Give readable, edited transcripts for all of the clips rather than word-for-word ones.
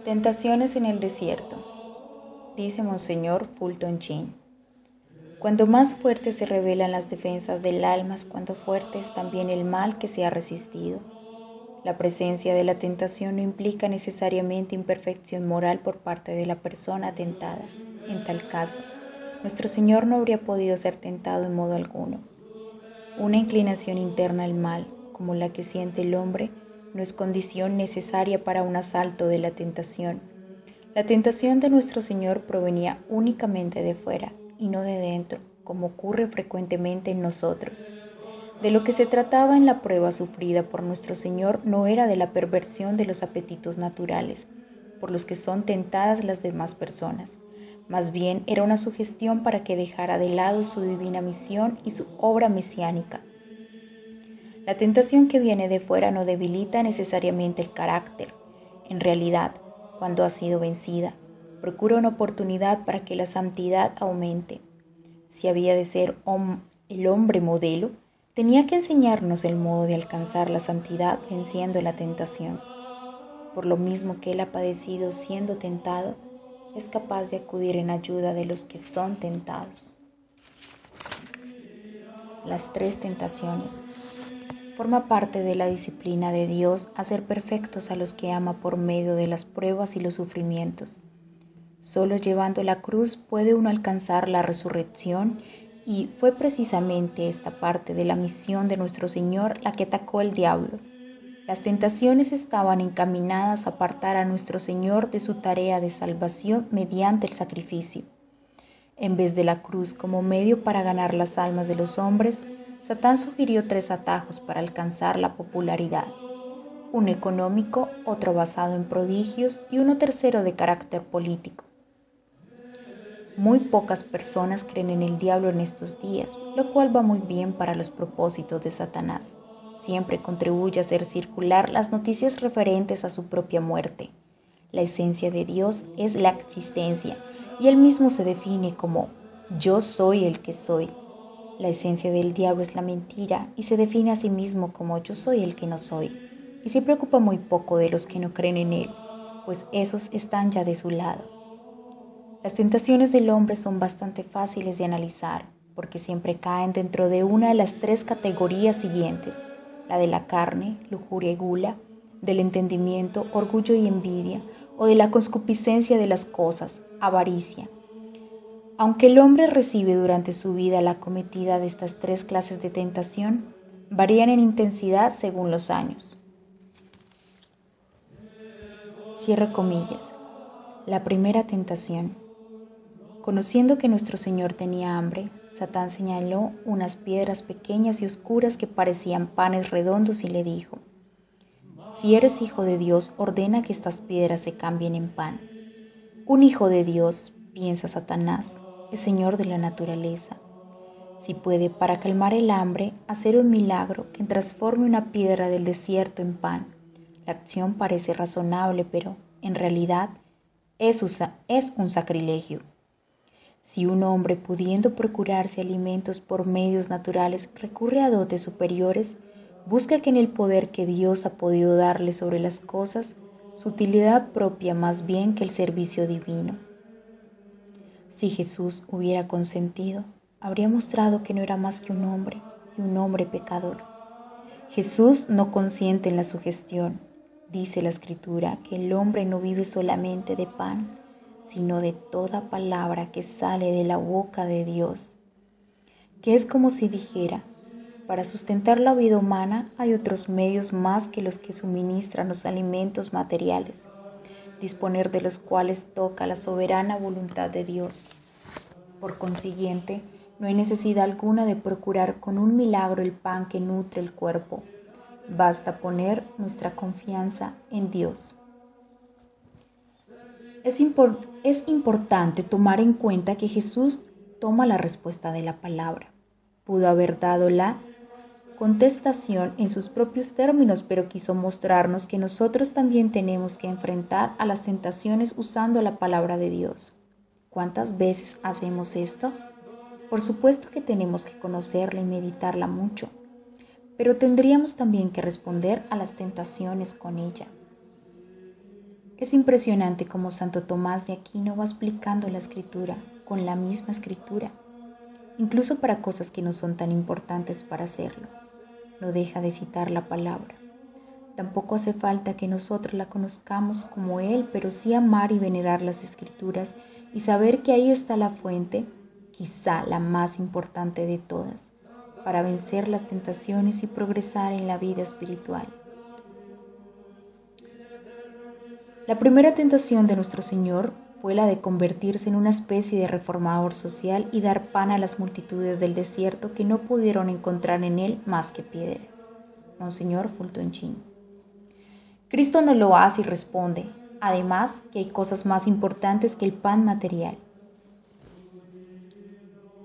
Tentaciones en el desierto, dice Monseñor Fulton Sheen. Cuando más fuertes se revelan las defensas del alma, cuando fuerte es también el mal que se ha resistido. La presencia de la tentación no implica necesariamente imperfección moral por parte de la persona tentada. En tal caso, nuestro Señor no habría podido ser tentado en modo alguno. Una inclinación interna al mal, como la que siente el hombre, no es condición necesaria para un asalto de la tentación. La tentación de nuestro Señor provenía únicamente de fuera y no de dentro, como ocurre frecuentemente en nosotros. De lo que se trataba en la prueba sufrida por nuestro Señor no era de la perversión de los apetitos naturales, por los que son tentadas las demás personas. Más bien era una sugestión para que dejara de lado su divina misión y su obra mesiánica. La tentación que viene de fuera no debilita necesariamente el carácter. En realidad, cuando ha sido vencida, procura una oportunidad para que la santidad aumente. Si había de ser el hombre modelo, tenía que enseñarnos el modo de alcanzar la santidad venciendo la tentación. Por lo mismo que él ha padecido siendo tentado, es capaz de acudir en ayuda de los que son tentados. Las 3 tentaciones. Forma parte de la disciplina de Dios hacer perfectos a los que ama por medio de las pruebas y los sufrimientos. Solo llevando la cruz puede uno alcanzar la resurrección, y fue precisamente esta parte de la misión de nuestro Señor la que atacó el diablo. Las tentaciones estaban encaminadas a apartar a nuestro Señor de su tarea de salvación mediante el sacrificio. En vez de la cruz como medio para ganar las almas de los hombres, Satán sugirió 3 atajos para alcanzar la popularidad: uno económico, otro basado en prodigios y uno tercero de carácter político. Muy pocas personas creen en el diablo en estos días, lo cual va muy bien para los propósitos de Satanás. Siempre contribuye a hacer circular las noticias referentes a su propia muerte. La esencia de Dios es la existencia, y él mismo se define como yo soy el que soy. La esencia del diablo es la mentira y se define a sí mismo como yo soy el que no soy, y se preocupa muy poco de los que no creen en él, pues esos están ya de su lado. Las tentaciones del hombre son bastante fáciles de analizar, porque siempre caen dentro de una de las 3 categorías siguientes: la de la carne, lujuria y gula; del entendimiento, orgullo y envidia; o de la concupiscencia de las cosas, avaricia. Aunque el hombre recibe durante su vida la acometida de estas 3 clases de tentación, varían en intensidad según los años. Cierro comillas. La primera tentación. Conociendo que nuestro Señor tenía hambre, Satán señaló unas piedras pequeñas y oscuras que parecían panes redondos y le dijo: si eres hijo de Dios, ordena que estas piedras se cambien en pan. Un hijo de Dios, piensa Satanás, es señor de la naturaleza. Si puede, para calmar el hambre, hacer un milagro que transforme una piedra del desierto en pan, la acción parece razonable, pero, en realidad, es un sacrilegio. Si un hombre, pudiendo procurarse alimentos por medios naturales, recurre a dotes superiores, busca que en el poder que Dios ha podido darle sobre las cosas, su utilidad propia más bien que el servicio divino. Si Jesús hubiera consentido, habría mostrado que no era más que un hombre, y un hombre pecador. Jesús no consiente en la sugestión. Dice la Escritura que el hombre no vive solamente de pan, sino de toda palabra que sale de la boca de Dios. Que es como si dijera: para sustentar la vida humana hay otros medios más que los que suministran los alimentos materiales, disponer de los cuales toca la soberana voluntad de Dios. Por consiguiente, no hay necesidad alguna de procurar con un milagro el pan que nutre el cuerpo. Basta poner nuestra confianza en Dios. Es importante tomar en cuenta que Jesús toma la respuesta de la palabra. Pudo haber dado la contestación en sus propios términos, pero quiso mostrarnos que nosotros también tenemos que enfrentar a las tentaciones usando la palabra de Dios. ¿Cuántas veces hacemos esto? Por supuesto que tenemos que conocerla y meditarla mucho, pero tendríamos también que responder a las tentaciones con ella. Es impresionante cómo Santo Tomás de Aquino va explicando la escritura con la misma escritura, incluso para cosas que no son tan importantes para hacerlo. No deja de citar la palabra. Tampoco hace falta que nosotros la conozcamos como Él, pero sí amar y venerar las escrituras y saber que ahí está la fuente, quizá la más importante de todas, para vencer las tentaciones y progresar en la vida espiritual. La primera tentación de nuestro Señor fue la de convertirse en una especie de reformador social y dar pan a las multitudes del desierto que no pudieron encontrar en Él más que piedras. Monseñor Fulton Sheen. Cristo no lo hace y responde, además, que hay cosas más importantes que el pan material.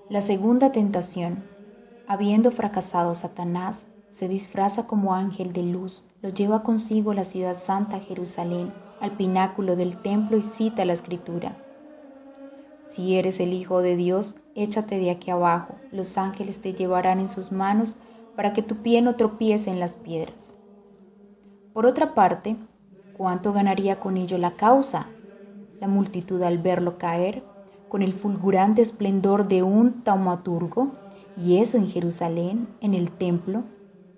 La segunda tentación. Habiendo fracasado Satanás, se disfraza como ángel de luz, lo lleva consigo a la ciudad santa Jerusalén, al pináculo del templo y cita la escritura. Si eres el Hijo de Dios, échate de aquí abajo, los ángeles te llevarán en sus manos para que tu pie no tropiece en las piedras. Por otra parte, ¿cuánto ganaría con ello la causa? La multitud al verlo caer, con el fulgurante esplendor de un taumaturgo, y eso en Jerusalén, en el templo,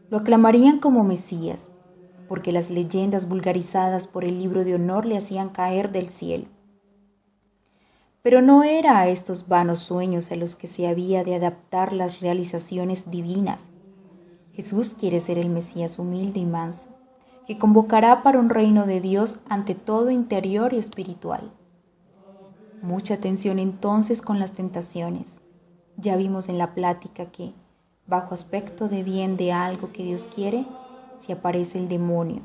lo aclamarían como Mesías, porque las leyendas vulgarizadas por el libro de honor le hacían caer del cielo. Pero no era a estos vanos sueños a los que se había de adaptar las realizaciones divinas. Jesús quiere ser el Mesías humilde y manso, que convocará para un reino de Dios ante todo interior y espiritual. Mucha atención entonces con las tentaciones. Ya vimos en la plática que, bajo aspecto de bien de algo que Dios quiere, si aparece el demonio,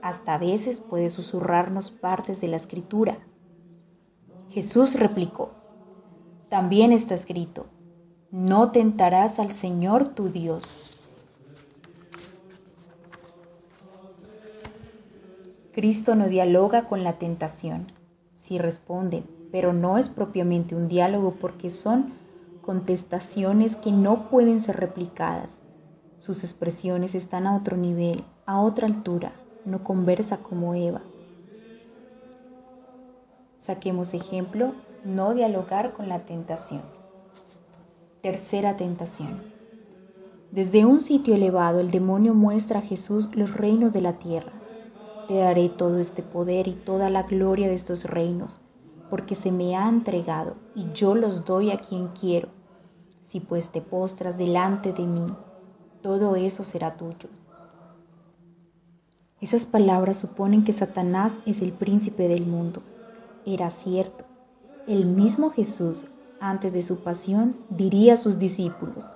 hasta a veces puede susurrarnos partes de la escritura. Jesús replicó, también está escrito, no tentarás al Señor tu Dios. Cristo no dialoga con la tentación, sí responde, pero no es propiamente un diálogo porque son contestaciones que no pueden ser replicadas. Sus expresiones están a otro nivel, a otra altura, no conversa como Eva. Saquemos ejemplo, no dialogar con la tentación. Tercera tentación. Desde un sitio elevado el demonio muestra a Jesús los reinos de la tierra. Te daré todo este poder y toda la gloria de estos reinos, porque se me ha entregado, y yo los doy a quien quiero. Si pues te postras delante de mí, todo eso será tuyo. Esas palabras suponen que Satanás es el príncipe del mundo. Era cierto. El mismo Jesús, antes de su pasión, diría a sus discípulos,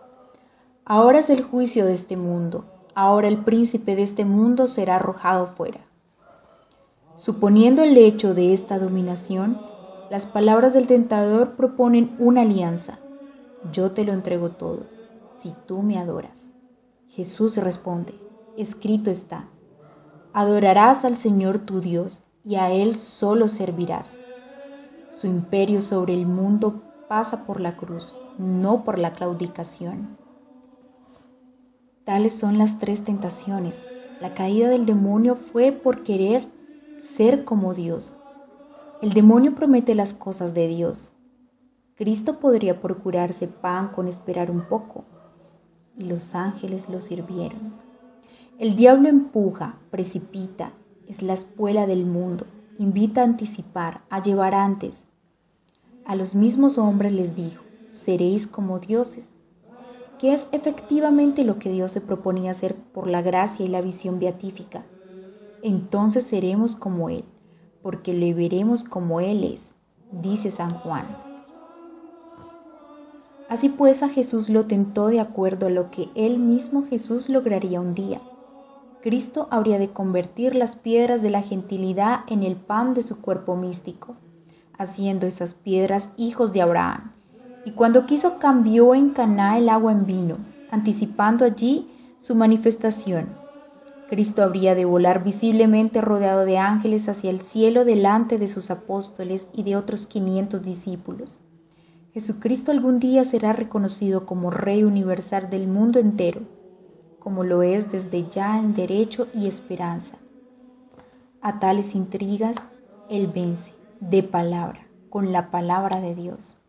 ahora es el juicio de este mundo, ahora el príncipe de este mundo será arrojado fuera. Suponiendo el hecho de esta dominación, las palabras del tentador proponen una alianza. Yo te lo entrego todo, si tú me adoras. Jesús responde, escrito está, adorarás al Señor tu Dios y a Él solo servirás. Su imperio sobre el mundo pasa por la cruz, no por la claudicación. Tales son las tres tentaciones. La caída del demonio fue por querer ser como Dios. El demonio promete las cosas de Dios. Cristo podría procurarse pan con esperar un poco, y los ángeles lo sirvieron. El diablo empuja, precipita, es la espuela del mundo, invita a anticipar, a llevar antes. A los mismos hombres les dijo, seréis como dioses, que es efectivamente lo que Dios se proponía hacer por la gracia y la visión beatífica. Entonces seremos como Él, porque le veremos como Él es, dice San Juan. Así pues a Jesús lo tentó de acuerdo a lo que él mismo Jesús lograría un día. Cristo habría de convertir las piedras de la gentilidad en el pan de su cuerpo místico, haciendo esas piedras hijos de Abraham. Y cuando quiso cambió en Caná el agua en vino, anticipando allí su manifestación. Cristo habría de volar visiblemente rodeado de ángeles hacia el cielo delante de sus apóstoles y de otros 500 discípulos. Jesucristo algún día será reconocido como Rey universal del mundo entero, como lo es desde ya en derecho y esperanza. A tales intrigas Él vence de palabra, con la palabra de Dios.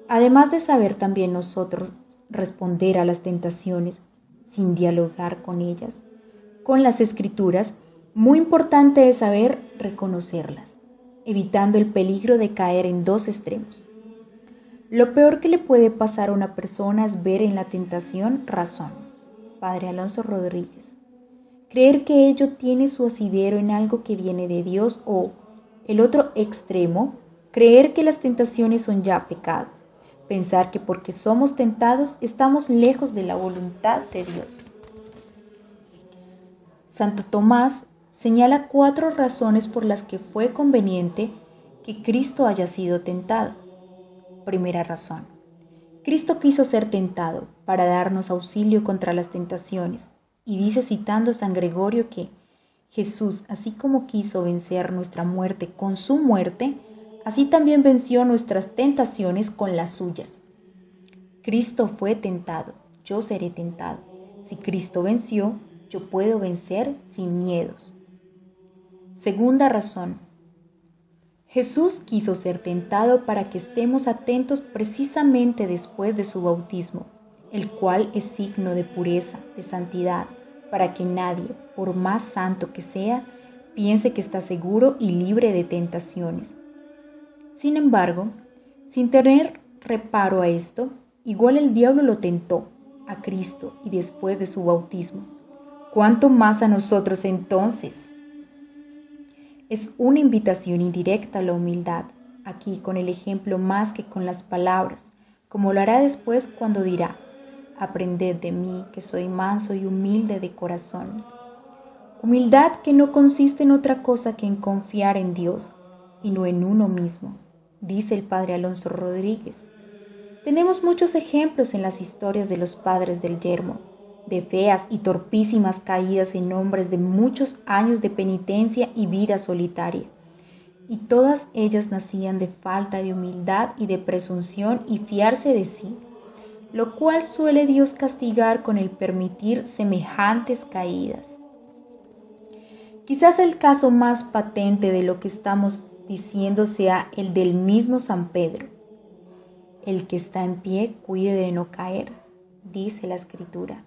Además de saber también nosotros responder a las tentaciones sin dialogar con ellas, con las Escrituras, muy importante es saber reconocerlas, evitando el peligro de caer en dos extremos. Lo peor que le puede pasar a una persona es ver en la tentación razón. Padre Alonso Rodríguez. Creer que ello tiene su asidero en algo que viene de Dios o, el otro extremo, creer que las tentaciones son ya pecado. Pensar que porque somos tentados estamos lejos de la voluntad de Dios. Santo Tomás señala 4 razones por las que fue conveniente que Cristo haya sido tentado. Primera razón. Cristo quiso ser tentado para darnos auxilio contra las tentaciones, y dice citando a San Gregorio que Jesús, así como quiso vencer nuestra muerte con su muerte, así también venció nuestras tentaciones con las suyas. Cristo fue tentado, yo seré tentado. Si Cristo venció, yo puedo vencer sin miedos. Segunda razón. Jesús quiso ser tentado para que estemos atentos precisamente después de su bautismo, el cual es signo de pureza, de santidad, para que nadie, por más santo que sea, piense que está seguro y libre de tentaciones. Sin embargo, sin tener reparo a esto, igual el diablo lo tentó a Cristo y después de su bautismo. ¿Cuánto más a nosotros entonces? Es una invitación indirecta a la humildad, aquí con el ejemplo más que con las palabras, como lo hará después cuando dirá, aprended de mí que soy manso y humilde de corazón. Humildad que no consiste en otra cosa que en confiar en Dios y no en uno mismo, dice el Padre Alonso Rodríguez. Tenemos muchos ejemplos en las historias de los padres del yermo, de feas y torpísimas caídas en hombres de muchos años de penitencia y vida solitaria, y todas ellas nacían de falta de humildad y de presunción y fiarse de sí, lo cual suele Dios castigar con el permitir semejantes caídas. Quizás el caso más patente de lo que estamos diciendo sea el del mismo San Pedro. El que está en pie cuide de no caer, dice la Escritura.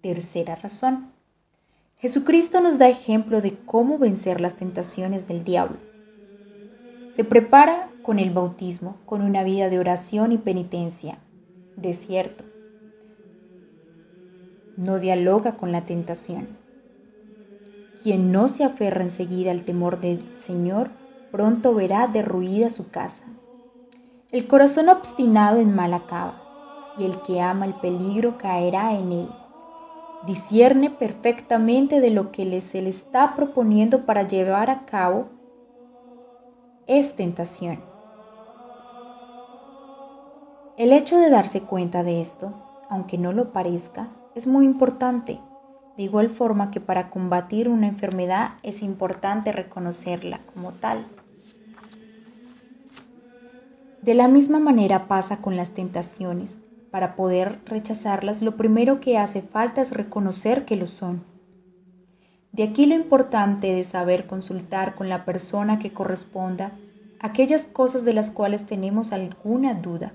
Tercera razón. Jesucristo nos da ejemplo de cómo vencer las tentaciones del diablo. Se prepara con el bautismo, con una vida de oración y penitencia. Desierto. No dialoga con la tentación. Quien no se aferra enseguida al temor del Señor, pronto verá derruida su casa. El corazón obstinado en mal acaba, y el que ama el peligro caerá en él. Discierne perfectamente de lo que se le está proponiendo para llevar a cabo es tentación. El hecho de darse cuenta de esto, aunque no lo parezca, es muy importante, de igual forma que para combatir una enfermedad es importante reconocerla como tal. De la misma manera pasa con las tentaciones. Para poder rechazarlas, lo primero que hace falta es reconocer que lo son. De aquí lo importante de saber consultar con la persona que corresponda aquellas cosas de las cuales tenemos alguna duda,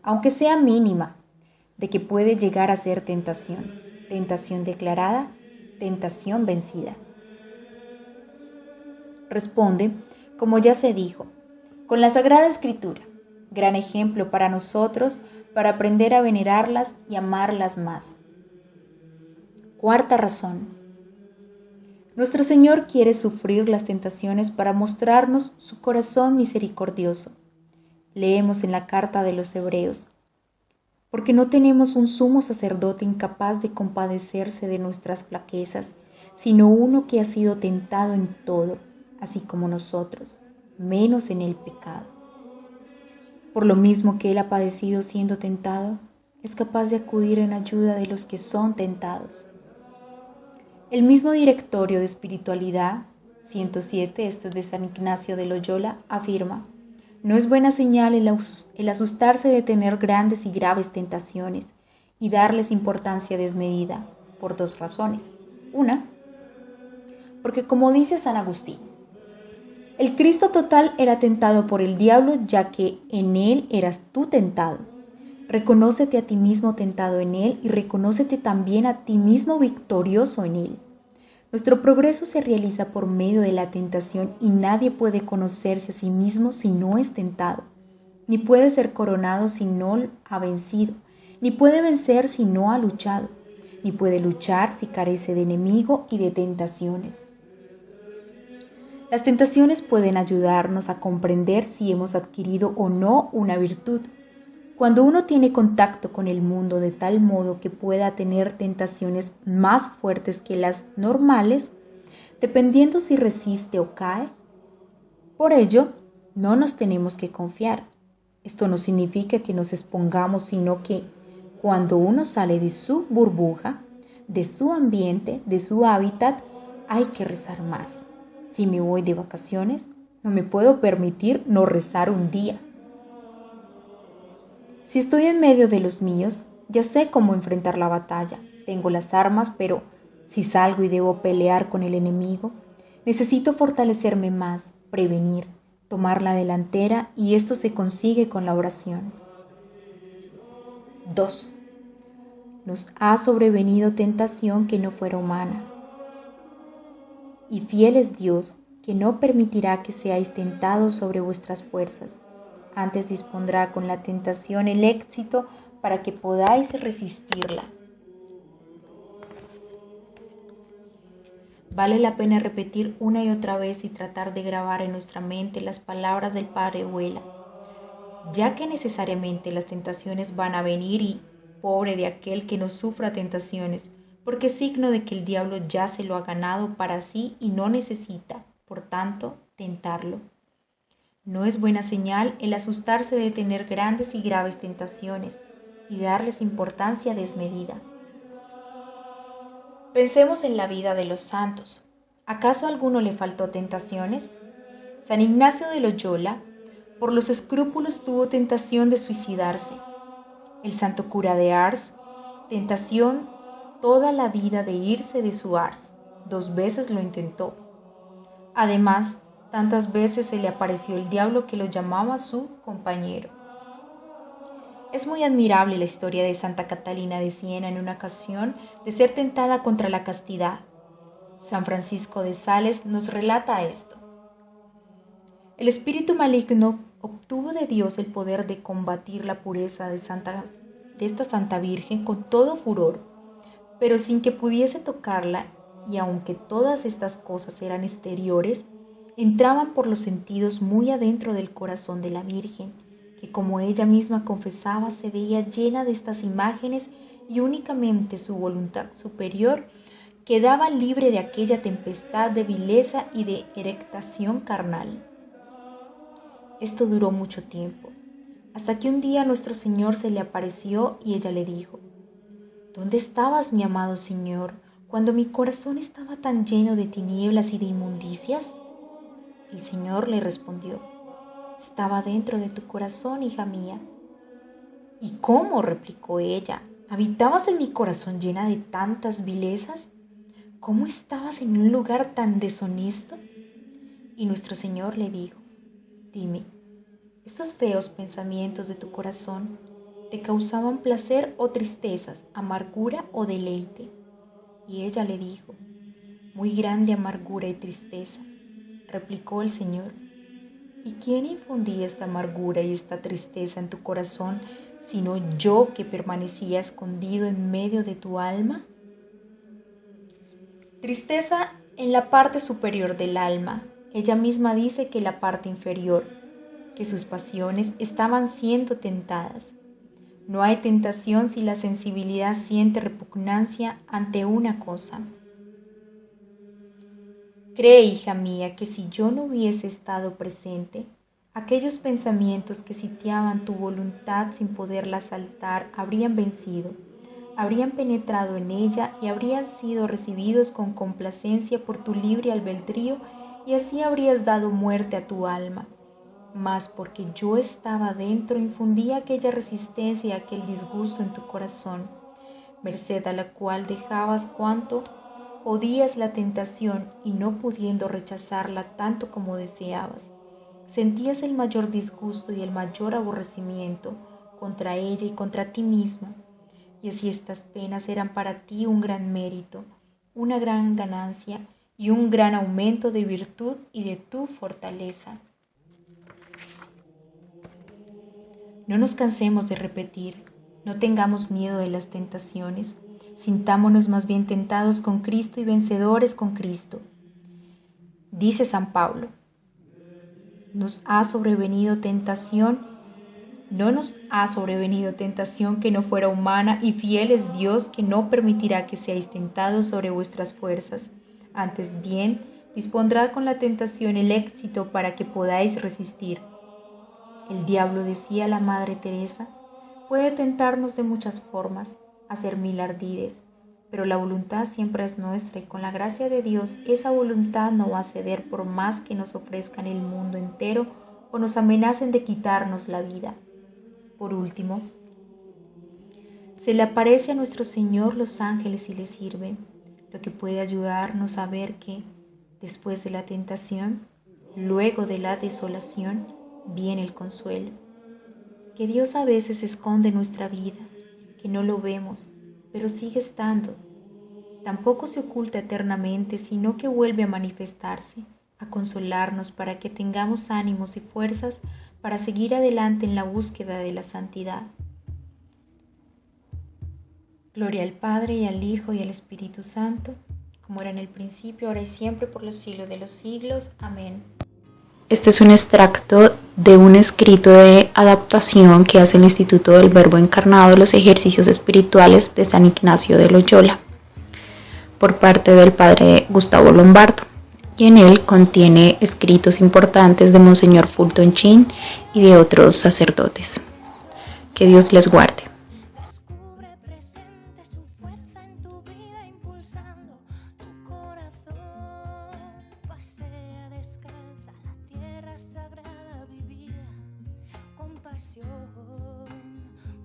aunque sea mínima, de que puede llegar a ser tentación, tentación declarada, tentación vencida. Responde, como ya se dijo, con la Sagrada Escritura, gran ejemplo para nosotros para aprender a venerarlas y amarlas más. Cuarta razón. Nuestro Señor quiere sufrir las tentaciones para mostrarnos su corazón misericordioso. Leemos en la carta de los Hebreos, porque no tenemos un sumo sacerdote incapaz de compadecerse de nuestras flaquezas, sino uno que ha sido tentado en todo, así como nosotros, menos en el pecado. Por lo mismo que Él ha padecido siendo tentado, es capaz de acudir en ayuda de los que son tentados. El mismo Directorio de Espiritualidad, 107, esto es de San Ignacio de Loyola, afirma, no es buena señal el asustarse de tener grandes y graves tentaciones y darles importancia desmedida, por 2 razones. Una, porque como dice San Agustín, el Cristo total era tentado por el diablo, ya que en él eras tú tentado. Reconócete a ti mismo tentado en él y reconócete también a ti mismo victorioso en él. Nuestro progreso se realiza por medio de la tentación y nadie puede conocerse a sí mismo si no es tentado, ni puede ser coronado si no ha vencido, ni puede vencer si no ha luchado, ni puede luchar si carece de enemigo y de tentaciones. Las tentaciones pueden ayudarnos a comprender si hemos adquirido o no una virtud. Cuando uno tiene contacto con el mundo de tal modo que pueda tener tentaciones más fuertes que las normales, dependiendo si resiste o cae. Por ello, no nos tenemos que confiar. Esto no significa que nos expongamos, sino que cuando uno sale de su burbuja, de su ambiente, de su hábitat, hay que rezar más. Si me voy de vacaciones, no me puedo permitir no rezar un día. Si estoy en medio de los míos, ya sé cómo enfrentar la batalla. Tengo las armas, pero si salgo y debo pelear con el enemigo, necesito fortalecerme más, prevenir, tomar la delantera, y esto se consigue con la oración. 2. Nos ha sobrevenido tentación que no fuera humana. Y fiel es Dios, que no permitirá que seáis tentados sobre vuestras fuerzas. Antes dispondrá con la tentación el éxito para que podáis resistirla. Vale la pena repetir una y otra vez y tratar de grabar en nuestra mente las palabras del Padre Abuela, ya que necesariamente las tentaciones van a venir y pobre de aquel que no sufra tentaciones, porque es signo de que el diablo ya se lo ha ganado para sí y no necesita, por tanto, tentarlo. No es buena señal el asustarse de tener grandes y graves tentaciones y darles importancia desmedida. Pensemos en la vida de los santos. ¿Acaso a alguno le faltó tentaciones? San Ignacio de Loyola, por los escrúpulos, tuvo tentación de suicidarse. El santo cura de Ars, tentación toda la vida de irse de su Ars. 2 veces lo intentó. Además, tantas veces se le apareció el diablo que lo llamaba su compañero. Es muy admirable la historia de Santa Catalina de Siena en una ocasión de ser tentada contra la castidad. San Francisco de Sales nos relata esto. El espíritu maligno obtuvo de Dios el poder de combatir la pureza de esta Santa Virgen con todo furor, pero sin que pudiese tocarla, y aunque todas estas cosas eran exteriores, entraban por los sentidos muy adentro del corazón de la Virgen, que como ella misma confesaba se veía llena de estas imágenes y únicamente su voluntad superior quedaba libre de aquella tempestad de vileza y de erectación carnal. Esto duró mucho tiempo, hasta que un día nuestro Señor se le apareció y ella le dijo: ¿Dónde estabas, mi amado Señor, cuando mi corazón estaba tan lleno de tinieblas y de inmundicias? El Señor le respondió: estaba dentro de tu corazón, hija mía. ¿Y cómo? Replicó ella. ¿Habitabas en mi corazón llena de tantas vilezas? ¿Cómo estabas en un lugar tan deshonesto? Y nuestro Señor le dijo: dime, ¿estos feos pensamientos de tu corazón te causaban placer o tristezas, amargura o deleite? Y ella le dijo: muy grande amargura y tristeza. Replicó el Señor: ¿y quién infundía esta amargura y esta tristeza en tu corazón, sino yo, que permanecía escondido en medio de tu alma? Tristeza en la parte superior del alma. Ella misma dice que la parte inferior, que sus pasiones estaban siendo tentadas. No hay tentación si la sensibilidad siente repugnancia ante una cosa. Cree, hija mía, que si yo no hubiese estado presente, aquellos pensamientos que sitiaban tu voluntad sin poderla asaltar habrían vencido, habrían penetrado en ella y habrían sido recibidos con complacencia por tu libre albedrío, y así habrías dado muerte a tu alma. Mas porque yo estaba dentro, infundía aquella resistencia y aquel disgusto en tu corazón, merced a la cual dejabas cuanto Odias la tentación y no pudiendo rechazarla tanto como deseabas, sentías el mayor disgusto y el mayor aborrecimiento contra ella y contra ti misma, y así estas penas eran para ti un gran mérito, una gran ganancia y un gran aumento de virtud y de tu fortaleza. No nos cansemos de repetir, no tengamos miedo de las tentaciones, sintámonos más bien tentados con Cristo y vencedores con Cristo. Dice San Pablo, no nos ha sobrevenido tentación que no fuera humana, y fiel es Dios que no permitirá que seáis tentados sobre vuestras fuerzas. Antes bien, dispondrá con la tentación el éxito para que podáis resistir. El diablo, decía la Madre Teresa, puede tentarnos de muchas formas, hacer mil ardides, pero la voluntad siempre es nuestra y con la gracia de Dios esa voluntad no va a ceder por más que nos ofrezcan el mundo entero o nos amenacen de quitarnos la vida. Por último, se le aparece a nuestro Señor los ángeles y le sirven, lo que puede ayudarnos a ver que, después de la tentación, luego de la desolación, viene el consuelo. Que Dios a veces esconde nuestra vida, que no lo vemos, pero sigue estando. Tampoco se oculta eternamente, sino que vuelve a manifestarse, a consolarnos para que tengamos ánimos y fuerzas para seguir adelante en la búsqueda de la santidad. Gloria al Padre, y al Hijo, y al Espíritu Santo, como era en el principio, ahora y siempre, por los siglos de los siglos. Amén. Este es un extracto de un escrito de adaptación que hace el Instituto del Verbo Encarnado de los Ejercicios Espirituales de San Ignacio de Loyola, por parte del Padre Gustavo Lombardo, y en él contiene escritos importantes de Monseñor Fulton Sheen y de otros sacerdotes. Que Dios les guarde.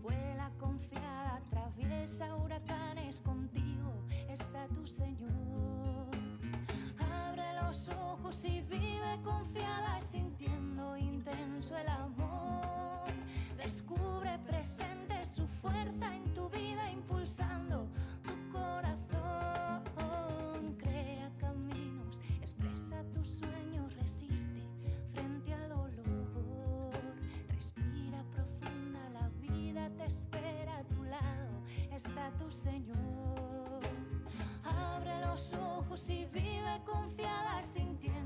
Vuela confiada, atraviesa huracanes, contigo está tu Señor. Abre los ojos y vive confiada, sintiendo intenso el amor. Descubre presente su fuerza en tu vida, impulsando tu corazón. Crea caminos, expresa tus sueños, resiste frente al dolor. Respira profunda, la vida te espera, a tu lado está tu Señor. Abre los ojos y vive confiada, sintiendo